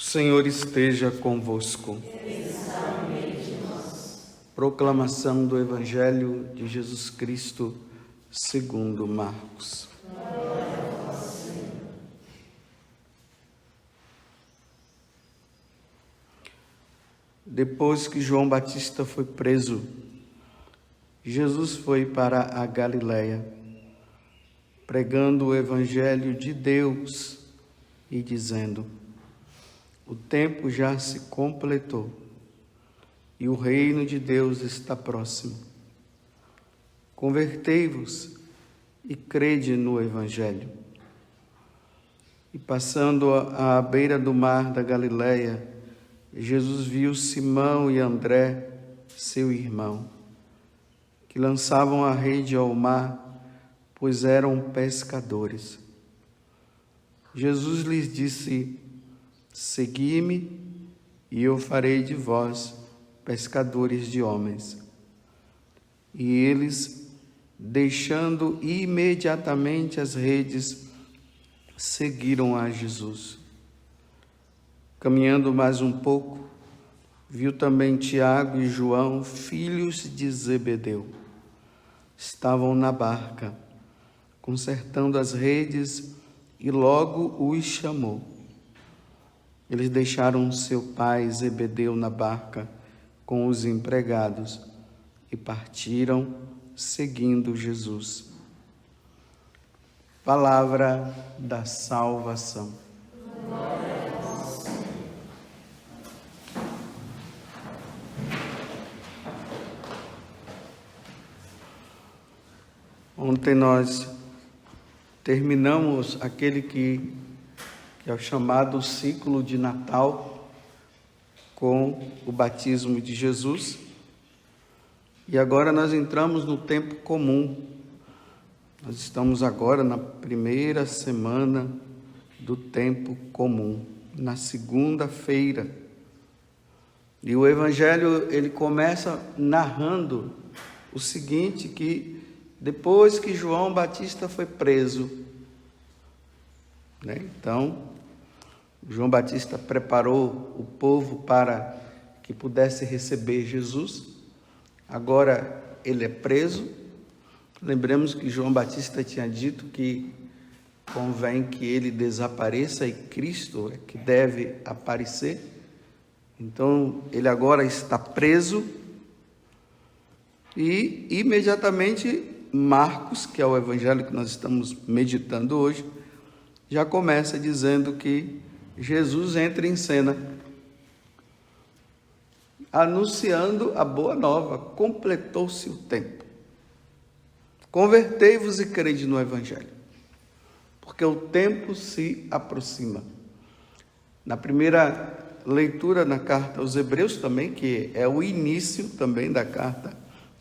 Senhor esteja convosco. Proclamação do Evangelho de Jesus Cristo segundo Marcos. Depois que João Batista foi preso, Jesus foi para a Galiléia, pregando o Evangelho de Deus e dizendo: o tempo já se completou e o reino de Deus está próximo. Convertei-vos e crede no Evangelho. E passando à beira do mar da Galiléia, Jesus viu Simão e André, seu irmão, que lançavam a rede ao mar, pois eram pescadores. Jesus lhes disse: segui-me, e eu farei de vós pescadores de homens. E eles, deixando imediatamente as redes, seguiram a Jesus. Caminhando mais um pouco, viu também Tiago e João, filhos de Zebedeu. Estavam na barca, consertando as redes, e logo os chamou. Eles deixaram seu pai Zebedeu na barca com os empregados e partiram seguindo Jesus. Palavra da salvação. Glória a vós, Senhor. Ontem nós terminamos aquele que é o chamado ciclo de Natal, com o batismo de Jesus. E agora nós entramos no tempo comum. Nós estamos agora na primeira semana do tempo comum, na segunda-feira. E o Evangelho, ele começa narrando o seguinte, que depois que João Batista foi preso, então, João Batista preparou o povo para que pudesse receber Jesus. Agora ele é preso. Lembremos que João Batista tinha dito que convém que ele desapareça e Cristo é que deve aparecer. Então, ele agora está preso e imediatamente Marcos, que é o evangelho que nós estamos meditando hoje, já começa dizendo que Jesus entra em cena, anunciando a boa nova: completou-se o tempo. Convertei-vos e crede no Evangelho, porque o tempo se aproxima. Na primeira leitura na carta aos Hebreus também, que é o início também da carta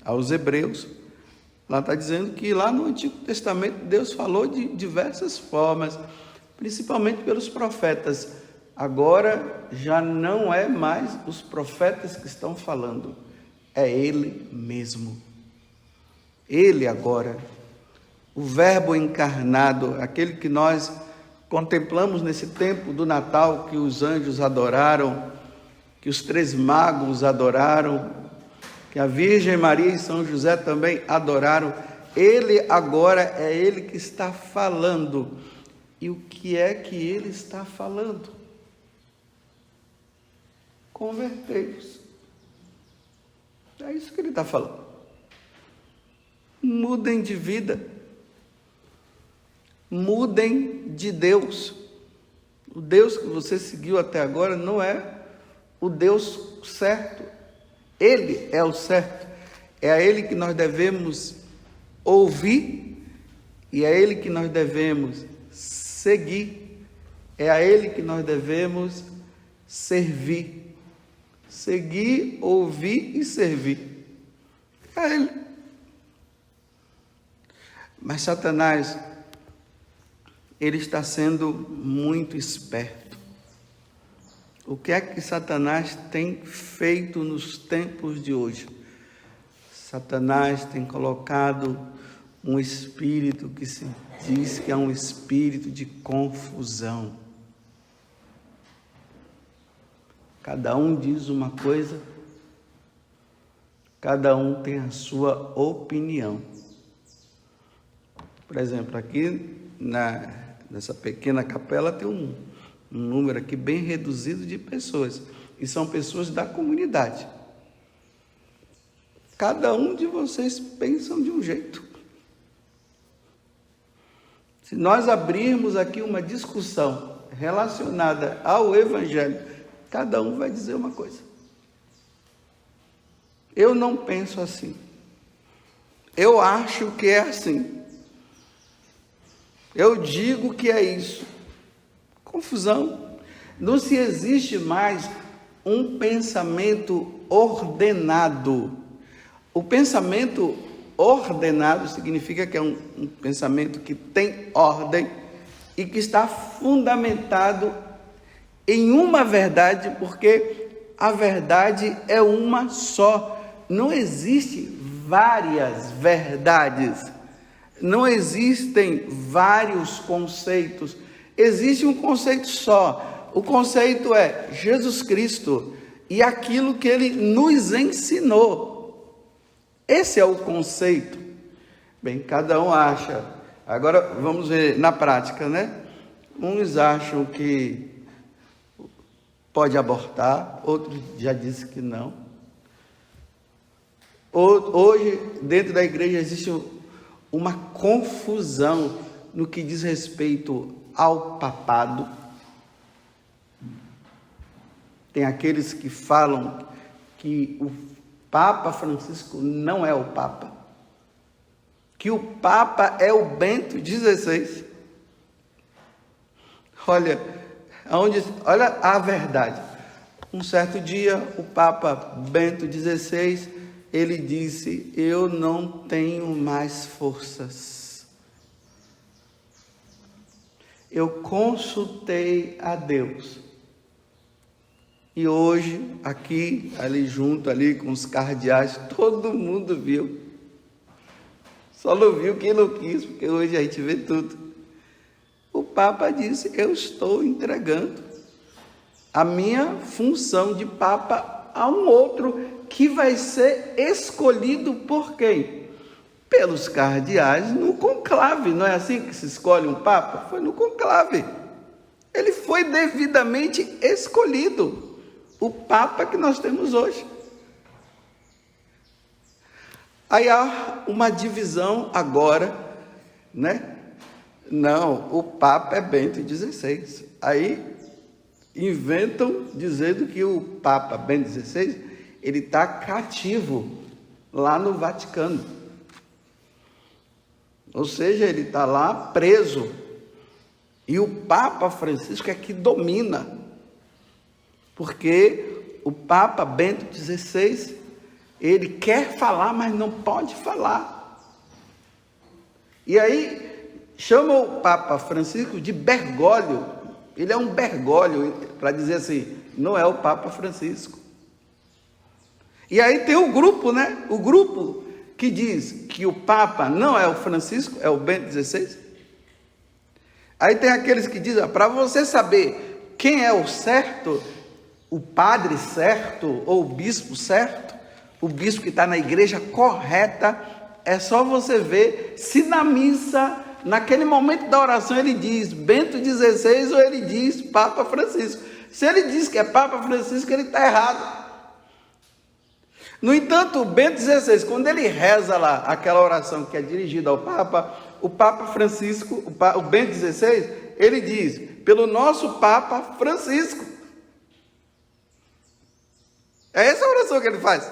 aos Hebreus, lá está dizendo que lá no Antigo Testamento Deus falou de diversas formas, principalmente pelos profetas. Agora já não é mais os profetas que estão falando, é Ele mesmo. Ele agora, o Verbo encarnado, aquele que nós contemplamos nesse tempo do Natal, que os anjos adoraram, que os 3 magos adoraram, que a Virgem Maria e São José também adoraram. Ele agora é Ele que está falando. E o que é que Ele está falando? Convertei-vos. É isso que Ele está falando. Mudem de vida. Mudem de Deus. O Deus que você seguiu até agora não é o Deus certo. Ele é o certo. É a Ele que nós devemos ouvir e é a Ele que nós devemos seguir. É a Ele que nós devemos servir. Seguir, ouvir e servir. É a Ele. Mas Satanás, ele está sendo muito esperto. O que é que Satanás tem feito nos tempos de hoje? Satanás tem colocado um espírito que se diz que é um espírito de confusão. Cada um diz uma coisa, cada um tem a sua opinião. Por exemplo, aqui nessa pequena capela tem um número aqui bem reduzido de pessoas, e são pessoas da comunidade. Cada um de vocês pensam de um jeito. Se nós abrirmos aqui uma discussão relacionada ao Evangelho, cada um vai dizer uma coisa. Eu não penso assim. Eu acho que é assim. Eu digo que é isso. Confusão. Não se existe mais um pensamento ordenado. O pensamento ordenado significa que é um pensamento que tem ordem e que está fundamentado em uma verdade, porque a verdade é uma só. Não existe várias verdades, não existem vários conceitos, existe um conceito só. O conceito é Jesus Cristo e aquilo que Ele nos ensinou. Esse é o conceito. Bem, cada um acha. Agora vamos ver na prática, né? Uns acham que pode abortar, outros já disse que não. Hoje, dentro da igreja, existe uma confusão no que diz respeito ao papado. Tem aqueles que falam que o Papa Francisco não é o Papa, que o Papa é o Bento XVI. Olha a verdade. Um certo dia, o Papa Bento XVI, ele disse: eu não tenho mais forças. Eu consultei a Deus. E hoje, aqui, ali junto, ali com os cardeais, todo mundo viu. Só não viu quem não quis, porque hoje a gente vê tudo. O Papa disse: eu estou entregando a minha função de Papa a um outro que vai ser escolhido por quem? Pelos cardeais no conclave. Não é assim que se escolhe um Papa? Foi no conclave. Ele foi devidamente escolhido. O Papa que nós temos hoje. Aí há uma divisão agora, né? Não, o Papa é Bento XVI. Aí inventam dizendo que o Papa Bento XVI, ele está cativo lá no Vaticano. Ou seja, ele está lá preso. E o Papa Francisco é que domina. Porque o Papa Bento XVI, ele quer falar, mas não pode falar. E aí, chama o Papa Francisco de Bergoglio. Ele é um Bergoglio, para dizer assim, não é o Papa Francisco. E aí tem o grupo, né? O grupo que diz que o Papa não é o Francisco, é o Bento XVI. Aí tem aqueles que dizem, para você saber quem é o certo, o padre certo ou o bispo certo, o bispo que está na igreja correta, é só você ver se na missa, naquele momento da oração, ele diz Bento XVI ou ele diz Papa Francisco. Se ele diz que é Papa Francisco, ele está errado. No entanto, o Bento XVI, quando ele reza lá aquela oração que é dirigida ao Papa, o Papa Francisco, o Bento XVI, ele diz, pelo nosso Papa Francisco. É essa a oração que ele faz.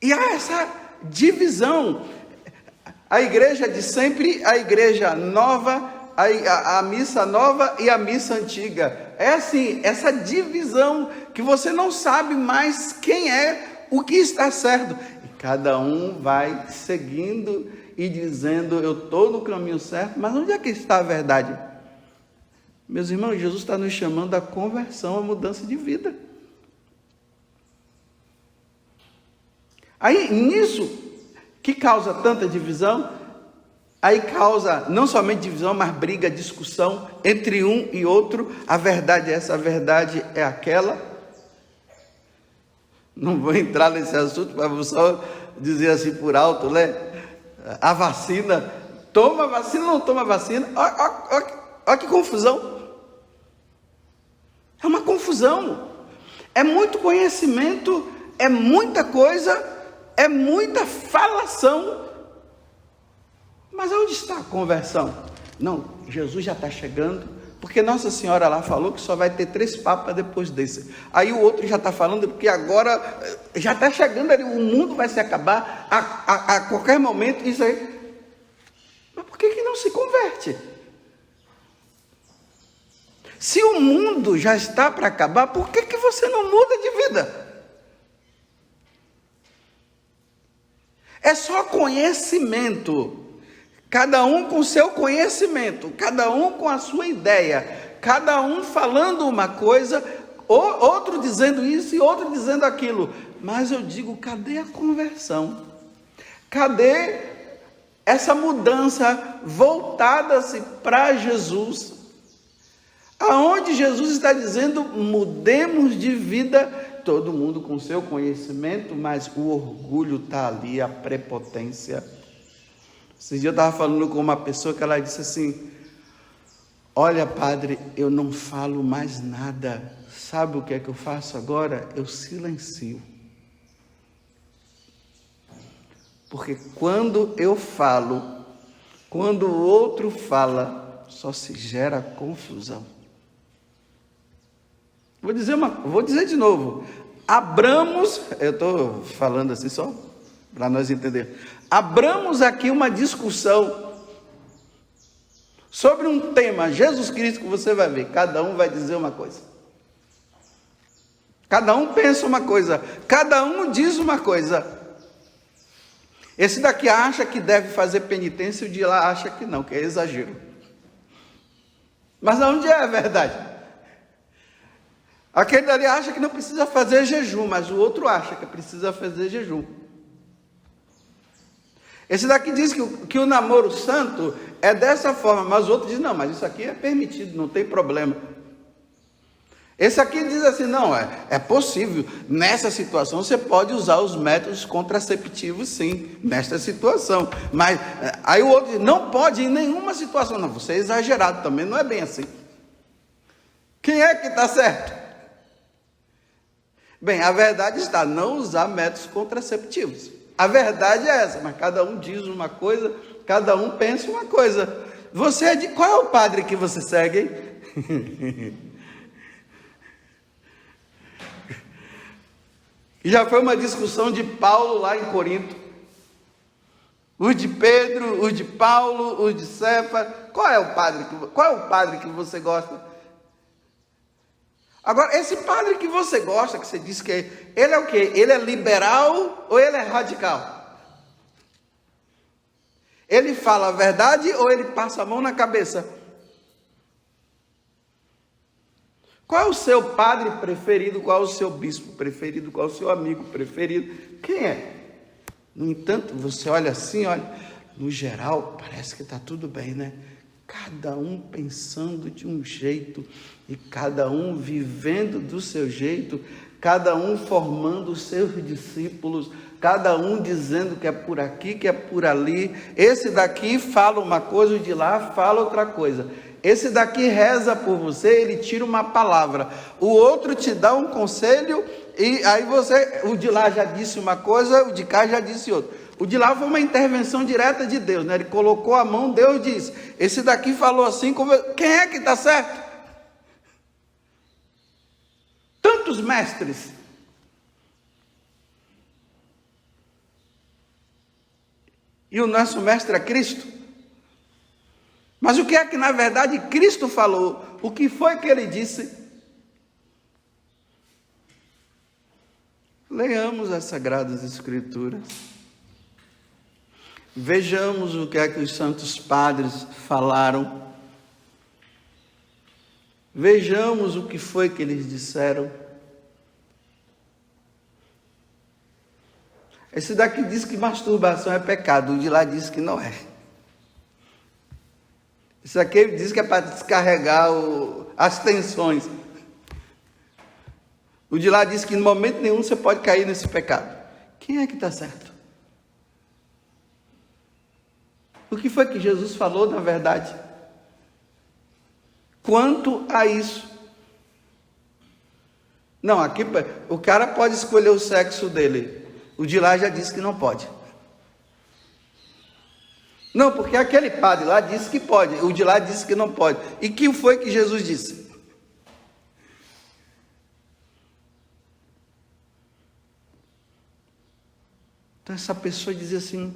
E há essa divisão. A igreja de sempre, a igreja nova, a missa nova e a missa antiga. É assim, essa divisão que você não sabe mais quem é o que está certo. E cada um vai seguindo e dizendo, eu estou no caminho certo, mas onde é que está a verdade? Meus irmãos, Jesus está nos chamando à conversão, à mudança de vida. Aí, nisso, que causa tanta divisão, aí causa não somente divisão, mas briga, discussão entre um e outro. A verdade é essa, a verdade é aquela. Não vou entrar nesse assunto, mas vou só dizer assim por alto, né? A vacina, toma vacina ou não toma vacina? Olha que confusão. É uma confusão. É muito conhecimento, é muita coisa, é muita falação. Mas onde está a conversão? Não, Jesus já está chegando, porque Nossa Senhora lá falou que só vai ter 3 papas depois desse. Aí o outro já está falando porque agora já está chegando ali, o mundo vai se acabar a qualquer momento, isso aí. Mas por que não se converte? Se o mundo já está para acabar, por que você não muda de vida? É só conhecimento. Cada um com seu conhecimento, cada um com a sua ideia, cada um falando uma coisa, outro dizendo isso e outro dizendo aquilo. Mas eu digo, cadê a conversão? Cadê essa mudança voltada-se para Jesus? Aonde Jesus está dizendo, mudemos de vida, todo mundo com seu conhecimento, mas o orgulho está ali, a prepotência. Esse dia eu estava falando com uma pessoa que ela disse assim, olha padre, eu não falo mais nada, sabe o que é que eu faço agora? Eu silencio. Porque quando eu falo, quando o outro fala, só se gera confusão. Vou dizer de novo, abramos, eu estou falando assim só para nós entender, abramos aqui uma discussão sobre um tema, Jesus Cristo, que você vai ver, cada um vai dizer uma coisa, cada um pensa uma coisa, cada um diz uma coisa. Esse daqui acha que deve fazer penitência, o de lá acha que não, que é exagero. Mas onde é a verdade? Aquele dali acha que não precisa fazer jejum, mas o outro acha que precisa fazer jejum. Esse daqui diz que o namoro santo é dessa forma, mas o outro diz, não, mas isso aqui é permitido, não tem problema. Esse aqui diz assim, não, é possível, nessa situação você pode usar os métodos contraceptivos sim, nesta situação. Mas aí o outro diz, não pode em nenhuma situação, não, você é exagerado também, não é bem assim. Quem é que está certo? Bem, a verdade está, não usar métodos contraceptivos. A verdade é essa, mas cada um diz uma coisa, cada um pensa uma coisa. Você é de qual é o padre que você segue, hein? Já foi uma discussão de Paulo lá em Corinto. Os de Pedro, os de Paulo, os de Cefa. Qual é o padre que você gosta? Agora, esse padre que você gosta, que você diz que ele é o quê? Ele é liberal ou ele é radical? Ele fala a verdade ou ele passa a mão na cabeça? Qual é o seu padre preferido? Qual é o seu bispo preferido? Qual é o seu amigo preferido? Quem é? No entanto, você olha assim, olha, no geral, parece que está tudo bem, né? Cada um pensando de um jeito e cada um vivendo do seu jeito, cada um formando os seus discípulos, cada um dizendo que é por aqui, que é por ali. Esse daqui fala uma coisa, o de lá fala outra coisa. Esse daqui reza por você, ele tira uma palavra. O outro te dá um conselho e aí o de lá já disse uma coisa, o de cá já disse outra. O de lá foi uma intervenção direta de Deus, né? Ele colocou a mão, Deus disse, esse daqui falou assim, quem é que está certo? Tantos mestres. E o nosso mestre é Cristo. Mas o que é que na verdade Cristo falou? O que foi que ele disse? Leamos as Sagradas Escrituras. Vejamos o que é que os santos padres falaram. Vejamos o que foi que eles disseram. Esse daqui diz que masturbação é pecado, o de lá diz que não é. Esse aqui diz que é para descarregar as tensões. O de lá diz que em momento nenhum você pode cair nesse pecado. Quem é que está certo? O que foi que Jesus falou, na verdade? Quanto a isso? Não, aqui o cara pode escolher o sexo dele. O de lá já disse que não pode. Não, porque aquele padre lá disse que pode. O de lá disse que não pode. E que foi que Jesus disse? Então essa pessoa dizia assim: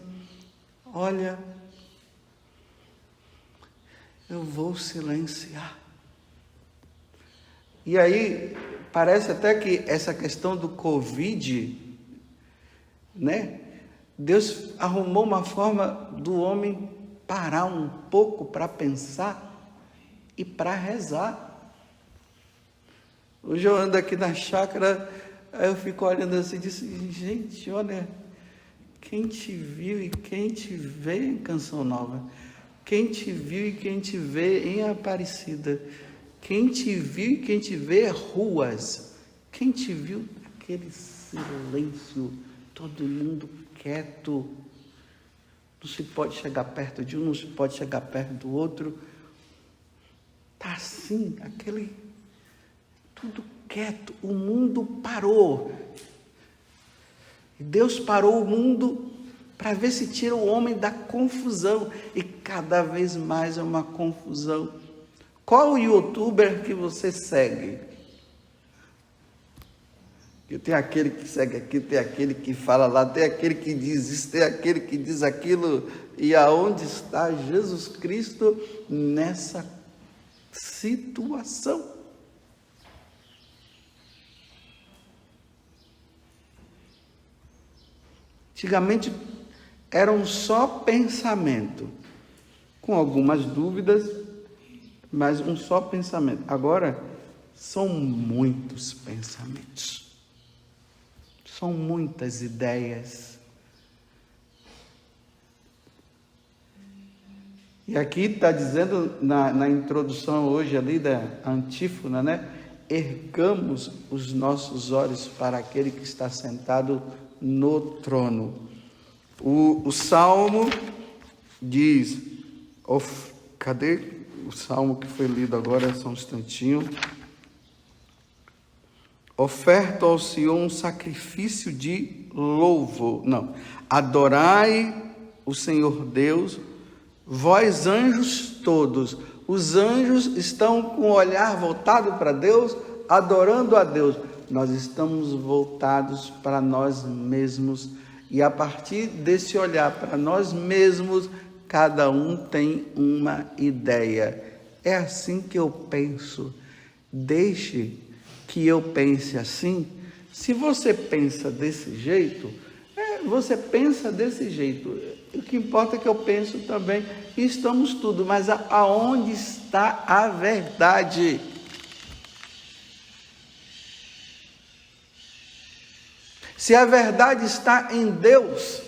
olha, eu vou silenciar. E aí, parece até que essa questão do Covid, né? Deus arrumou uma forma do homem parar um pouco para pensar e para rezar. Hoje eu ando aqui na chácara, aí eu fico olhando assim e disse: gente, olha, quem te viu e quem te vê em Canção Nova, quem te viu e quem te vê em Aparecida, quem te viu e quem te vê ruas, quem te viu aquele silêncio, todo mundo quieto, não se pode chegar perto de um, não se pode chegar perto do outro, está assim, aquele, tudo quieto, o mundo parou, e Deus parou o mundo para ver se tira o homem da confusão, e cada vez mais é uma confusão. Qual o youtuber que você segue? Tem aquele que segue aqui, tem aquele que fala lá, tem aquele que diz isso, tem aquele que diz aquilo. E aonde está Jesus Cristo nessa situação? Antigamente era um só pensamento, com algumas dúvidas, mas um só pensamento. Agora são muitos pensamentos, são muitas ideias. E aqui está dizendo na introdução hoje ali da antífona, né? Ergamos os nossos olhos para aquele que está sentado no trono. O Salmo diz, cadê o Salmo que foi lido agora? Só um instantinho. Oferta ao Senhor um sacrifício de louvor. Não. Adorai o Senhor Deus, vós anjos todos. Os anjos estão com o olhar voltado para Deus, adorando a Deus. Nós estamos voltados para nós mesmos. E a partir desse olhar para nós mesmos, cada um tem uma ideia. É assim que eu penso. Deixe que eu pense assim. Se você pensa desse jeito, você pensa desse jeito. O que importa é que eu penso também. E estamos tudo. Mas aonde está a verdade? Se a verdade está em Deus,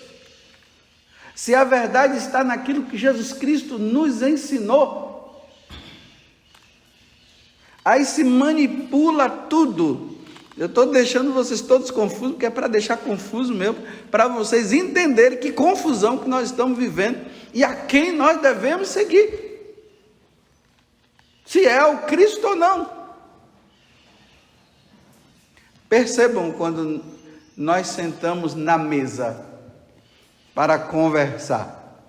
se a verdade está naquilo que Jesus Cristo nos ensinou, aí se manipula tudo. Eu estou deixando vocês todos confusos, porque é para deixar confuso mesmo, para vocês entenderem que confusão que nós estamos vivendo e a quem nós devemos seguir. Se é o Cristo ou não. Percebam quando nós sentamos na mesa para conversar.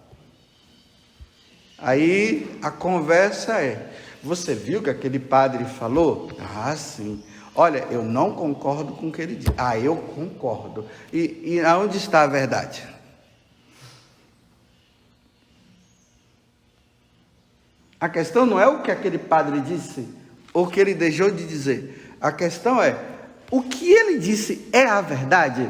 Aí a conversa é: você viu que aquele padre falou? Ah, sim. Olha, eu não concordo com o que ele diz. Ah, eu concordo. E aonde está a verdade? A questão não é o que aquele padre disse, ou o que ele deixou de dizer. A questão é: o que ele disse é a verdade?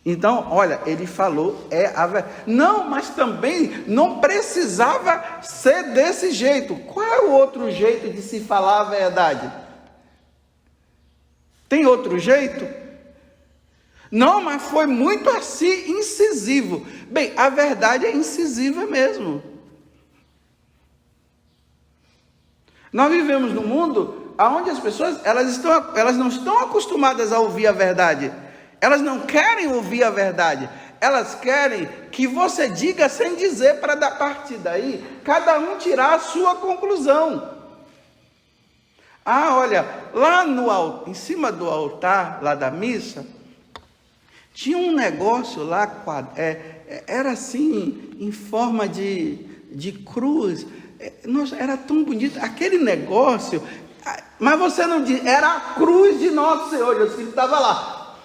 Então, olha, ele falou, é a verdade. Não, mas também não precisava ser desse jeito. Qual é o outro jeito de se falar a verdade? Tem outro jeito? Não, mas foi muito assim, incisivo. Bem, a verdade é incisiva mesmo. Nós vivemos num mundo aonde as pessoas, elas não estão acostumadas a ouvir a verdade. Elas não querem ouvir a verdade. Elas querem que você diga sem dizer, para a partir daí, cada um tirar a sua conclusão. Olha, lá em cima do altar, lá da missa, tinha um negócio lá, era assim, em forma de cruz. Nossa, era tão bonito, aquele negócio, mas você não diz, era a cruz de Nosso Senhor Jesus Cristo, estava lá.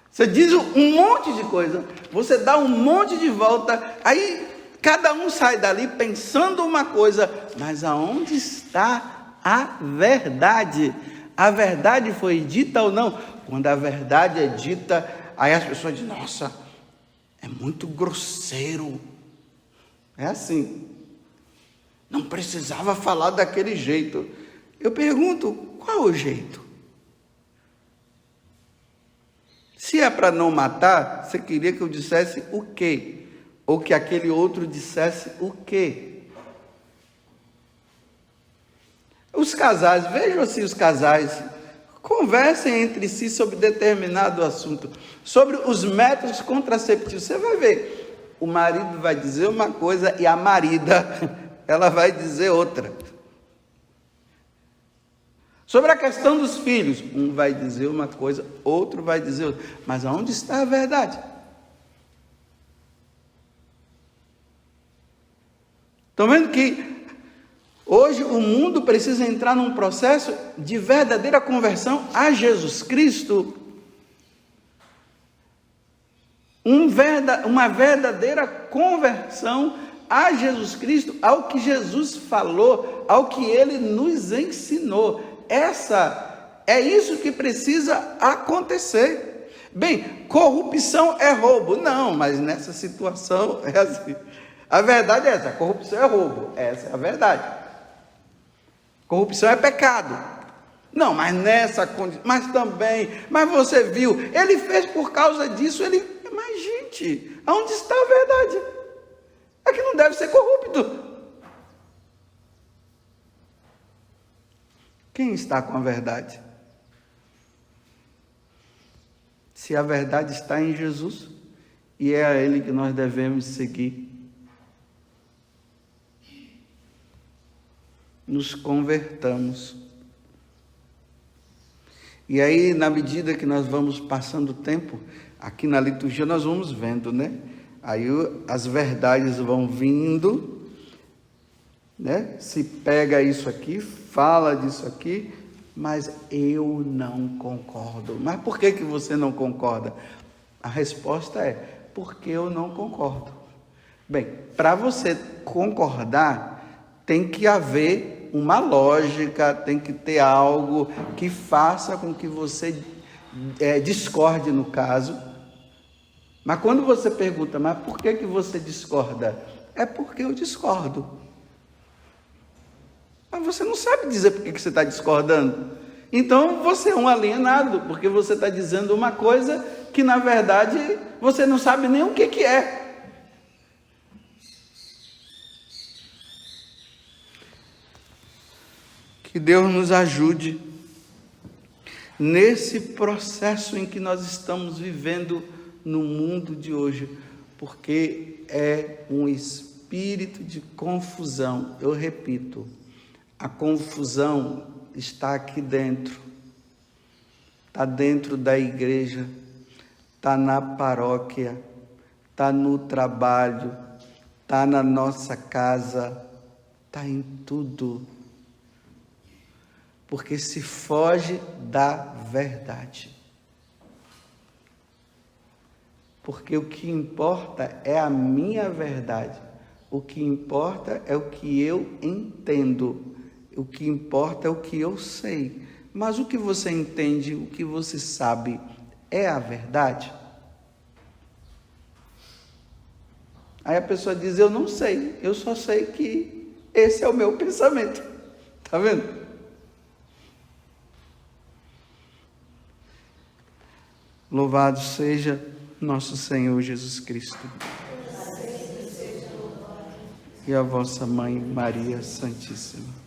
Você diz um monte de coisa, você dá um monte de volta, aí cada um sai dali pensando uma coisa, mas aonde está a verdade? A verdade foi dita ou não? Quando a verdade é dita, aí as pessoas dizem, nossa, é muito grosseiro. É assim. Não precisava falar daquele jeito. Eu pergunto, qual o jeito? Se é para não matar, você queria que eu dissesse o quê? Ou que aquele outro dissesse o quê? Os casais, vejam assim os casais, conversem entre si sobre determinado assunto, sobre os métodos contraceptivos. Você vai ver, o marido vai dizer uma coisa e a marida, ela vai dizer outra. Sobre a questão dos filhos, um vai dizer uma coisa, outro vai dizer outra. Mas aonde está a verdade? Estão vendo que hoje o mundo precisa entrar num processo de verdadeira conversão a Jesus Cristo. Uma verdadeira conversão a Jesus Cristo, ao que Jesus falou, ao que Ele nos ensinou. É isso que precisa acontecer. Bem, corrupção é roubo. Não, mas nessa situação é assim. A verdade é essa, a corrupção é roubo. Essa é a verdade. Corrupção é pecado. Não, mas nessa condição, mas também, mas você viu, ele fez por causa disso, mas gente, aonde está a verdade? É que não deve ser corrupto. Quem está com a verdade? Se a verdade está em Jesus, e é a Ele que nós devemos seguir, nos convertamos. E aí, na medida que nós vamos passando o tempo, aqui na liturgia nós vamos vendo, né? Aí as verdades vão vindo, né? Se pega isso aqui, fala disso aqui, mas eu não concordo. Mas por que você não concorda? A resposta é, porque eu não concordo. Bem, para você concordar, tem que haver uma lógica, tem que ter algo que faça com que você discorde no caso. Mas quando você pergunta, mas por que você discorda? É porque eu discordo. Mas você não sabe dizer por que você está discordando. Então você é um alienado, porque você está dizendo uma coisa que na verdade você não sabe nem o que é. Que Deus nos ajude nesse processo em que nós estamos vivendo no mundo de hoje, porque é um espírito de confusão. Eu repito, a confusão está aqui dentro, está dentro da igreja, está na paróquia, está no trabalho, está na nossa casa, está em tudo. Porque se foge da verdade. Porque o que importa é a minha verdade. O que importa é o que eu entendo. O que importa é o que eu sei. Mas o que você entende, o que você sabe, é a verdade? Aí a pessoa diz, eu não sei, eu só sei que esse é o meu pensamento. Está vendo? Louvado seja nosso Senhor Jesus Cristo. E a vossa Mãe Maria Santíssima.